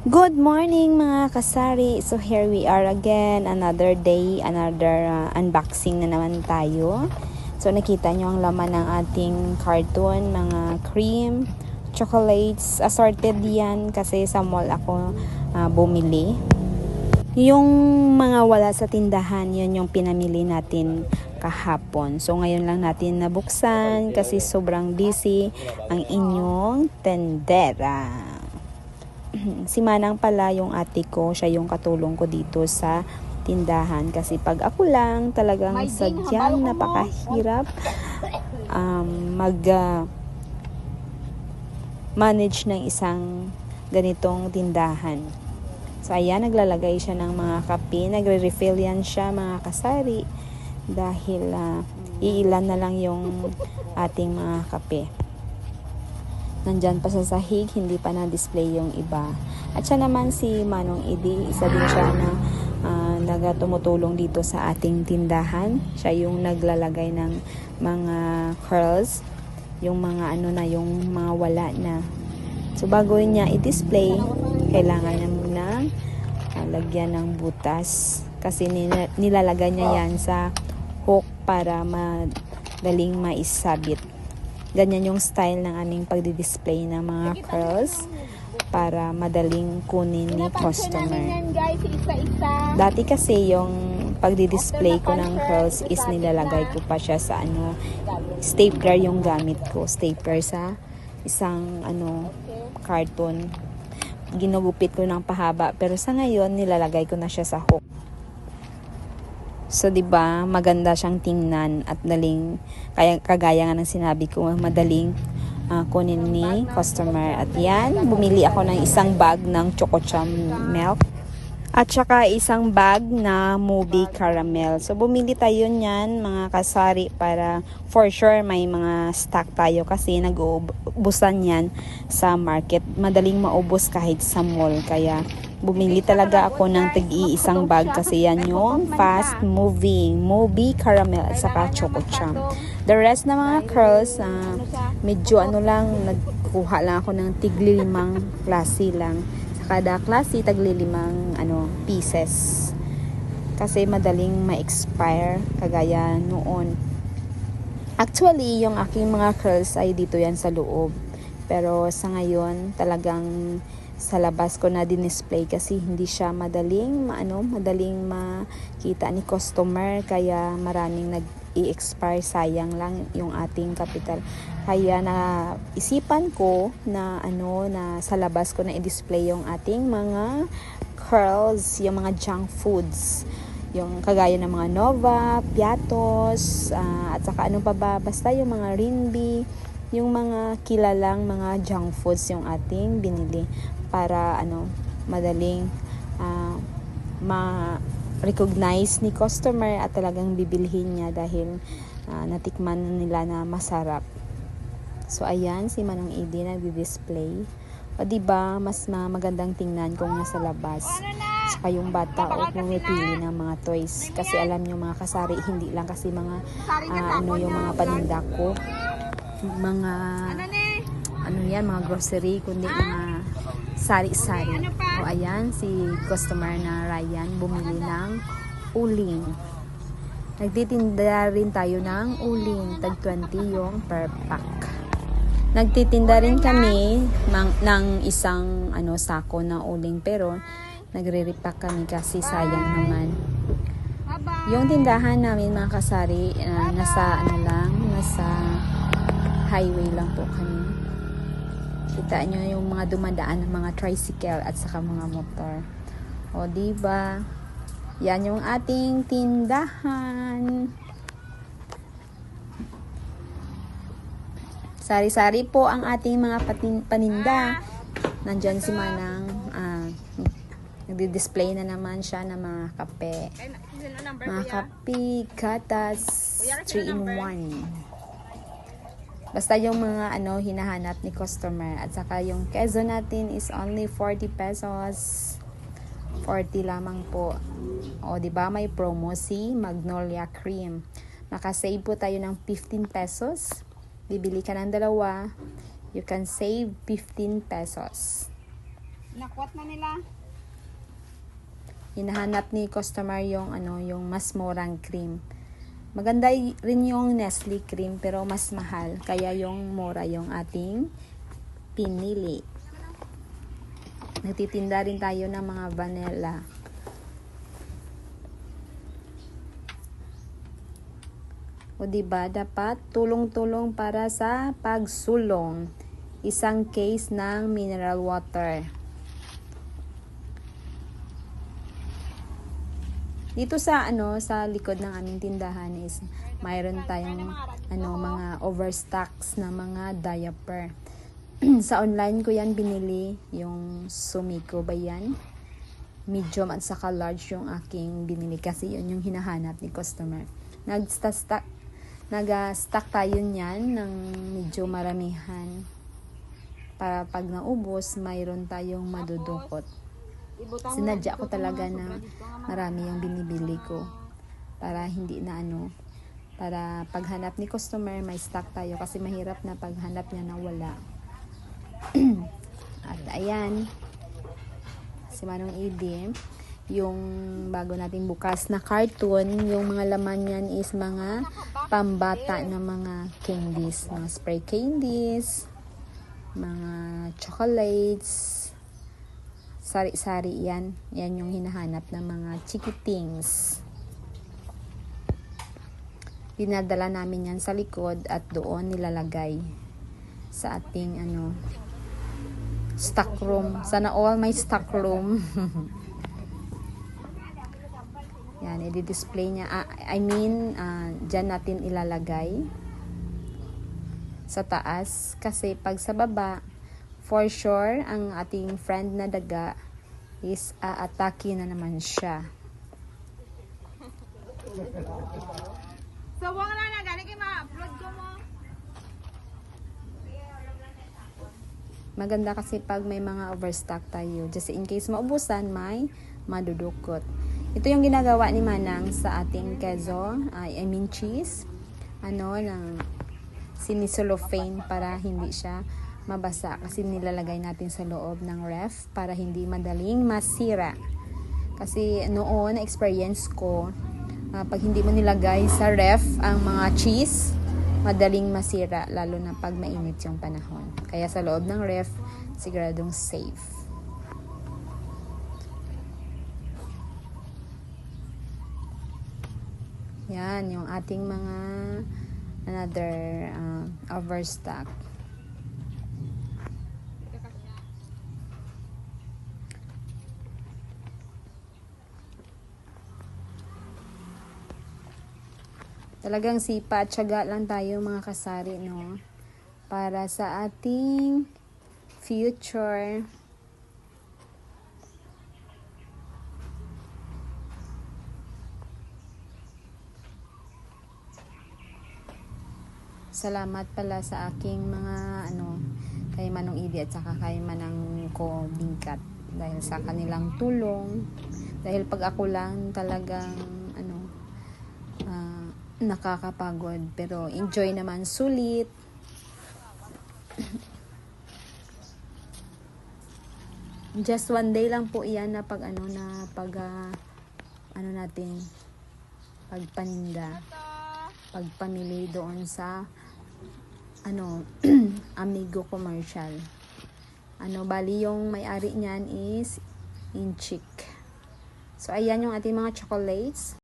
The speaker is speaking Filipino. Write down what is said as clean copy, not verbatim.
Good morning mga kasari. So here we are again, another day, another unboxing na naman tayo. So nakita nyo ang laman ng ating carton, mga cream, chocolates, assorted yan kasi sa mall ako bumili. Yung mga wala sa tindahan, yun yung pinamili natin kahapon. So ngayon lang natin nabuksan kasi sobrang busy ang inyong tendera. Si Manang pala yung ate ko, siya yung katulong ko dito sa tindahan kasi pag ako lang talagang sadyang napakahirap manage ng isang ganitong tindahan. So ayan, naglalagay siya ng mga kape, nagre-refill yan siya mga kasari dahil iilan na lang yung ating mga kape. Nandyan pa sa sahig, hindi pa na-display yung iba. At siya naman si Manong Edi, isa din siya na tumutulong dito sa ating tindahan. Siya yung naglalagay ng mga curls, yung mga yung mga wala na. So bago niya i-display, kailangan niya muna lagyan ng butas. Kasi nilalagay niya yan sa hook para madaling maisabit. Ganyan yung style ng aming pagdi-display ng mga curls para madaling kunin ni customer. Dati kasi yung pagdi-display ko ng curls is nilalagay ko pa siya sa stapler yung gamit ko. Stapler sa isang carton. Ginugupit ko ng pahaba pero sa ngayon nilalagay ko na siya sa hook. So, 'di ba, maganda siyang tingnan at daling kagaya nga ng sinabi ko, madaling kunin ni customer. At 'yan, bumili ako ng isang bag ng Chococham milk at saka isang bag na Movie caramel. So, bumili tayo niyan mga kasari para for sure may mga stock tayo kasi nag-uubusan yan sa market. Madaling maubos kahit sa mall. Kaya bumili talaga ako ng tig-iisang bag kasi yan yung fast moving Movie caramel at saka Chococham. The rest na mga curls, medyo lang, nagkuha lang ako ng tig-5 klase lang. Sa kada klase, tagli-5 pieces. Kasi madaling ma-expire kagaya noon. Actually, yung aking mga curls ay dito yan sa loob. Pero sa ngayon, talagang sa labas ko na din-display kasi hindi siya madaling makita ni customer kaya maraming nag-i-expire, sayang lang yung ating capital. Kaya isipan ko na na sa labas ko na i-display yung ating mga curls, yung mga junk foods. Yung kagaya ng mga Nova, Piatos, at saka pa ba, basta yung mga Rinbi, yung mga kilalang mga junk foods yung ating binili para madaling ma-recognize ni customer at talagang bibilhin niya dahil natikman nila na masarap. So ayan, si Manong Edi nagdi-display. O diba, mas magandang tingnan kung nasa labas. Saka yung bata pumipili ng mga toys. Kasi alam nyo mga kasari, hindi lang kasi mga yung mga paninda ko. Mga mga grocery, kundi mga sari-sari. O ayan, si customer na Ryan bumili ng uling. Nagtitinda rin tayo ng uling, tag 20 yung per pack. Nagtitinda rin kami ng isang sako na uling pero nagre-repack kami kasi sayang naman. Yung tindahan namin mga kasari, nasa highway lang po kami. Kita nyo yung mga dumadaan ng mga tricycle at saka mga motor. O diba? Yan yung ating tindahan. Sari-sari po ang ating mga paninda. Nandyan si Manang. Nagdi-display na naman siya ng mga kape. Mga kape, gatas, 3-in-1. Basta yung mga hinahanap ni customer. At saka yung keso natin is only 40 pesos. 40 lamang po. O diba may promo si Magnolia Cream. Makasave po tayo ng 15 pesos. Bibili ka ng dalawa. You can save 15 pesos. Nakwat na nila. Hinahanap ni customer yung yung mas murang cream. Maganda rin yung Nestle cream pero mas mahal, kaya yung mura yung ating pinili. Nagtitinda rin tayo ng mga vanilla. O diba, dapat tulong-tulong para sa pagsulong. Isang case ng mineral water. Dito sa sa likod ng aming tindahan is mayroon tayong mga overstocks na mga diaper. Sa online ko yan binili, yung Sumiko ba yan? Medium at saka large yung aking binili kasi yun yung hinahanap ni customer. Nag-stock tayo niyan ng medyo maramihan para pag naubos mayroon tayong madudukot. Sinadya ko talaga na marami yung binibili ko para hindi na para paghanap ni customer may stock tayo kasi mahirap na paghanap niya na wala. At ayan, si Manong Edie, yung bago natin bukas na carton, yung mga laman yan is mga pambata na mga candies, mga spray candies, mga chocolates, sari-sari yan. Yan yung hinahanap ng mga chikitings. Dinadala namin yan sa likod at doon nilalagay sa ating stock room. Sana all may stock room. Yan, i-display niya. Dyan natin ilalagay sa taas. Kasi pag sa baba, for sure, ang ating friend na daga is aatake na naman siya. So, wala na. Gani kayo ma-upload ko mo. Maganda kasi pag may mga overstock tayo. Just in case maubusan, may madudukot. Ito yung ginagawa ni Manang sa ating queso, cheese. Ng sinicellophane para hindi siya mabasa kasi nilalagay natin sa loob ng ref para hindi madaling masira. Kasi noon, experience ko, pag hindi mo nilagay sa ref ang mga cheese, madaling masira lalo na pag mainit yung panahon. Kaya sa loob ng ref, siguradong safe. Yan, yung ating mga another overstock. Talagang sipa at tiyaga lang tayo mga kasari, no? Para sa ating future. Salamat pala sa aking mga kay Manong Edie at saka kay Manang ko Bingkat dahil sa kanilang tulong. Dahil pag ako lang talagang nakakapagod pero enjoy naman, sulit. Just one day lang po iyan na natin pagpaninda, pagpamili doon sa Amigo Commercial. Bali yung may-ari niyan is Inchik. So ayan yung ating mga chocolates.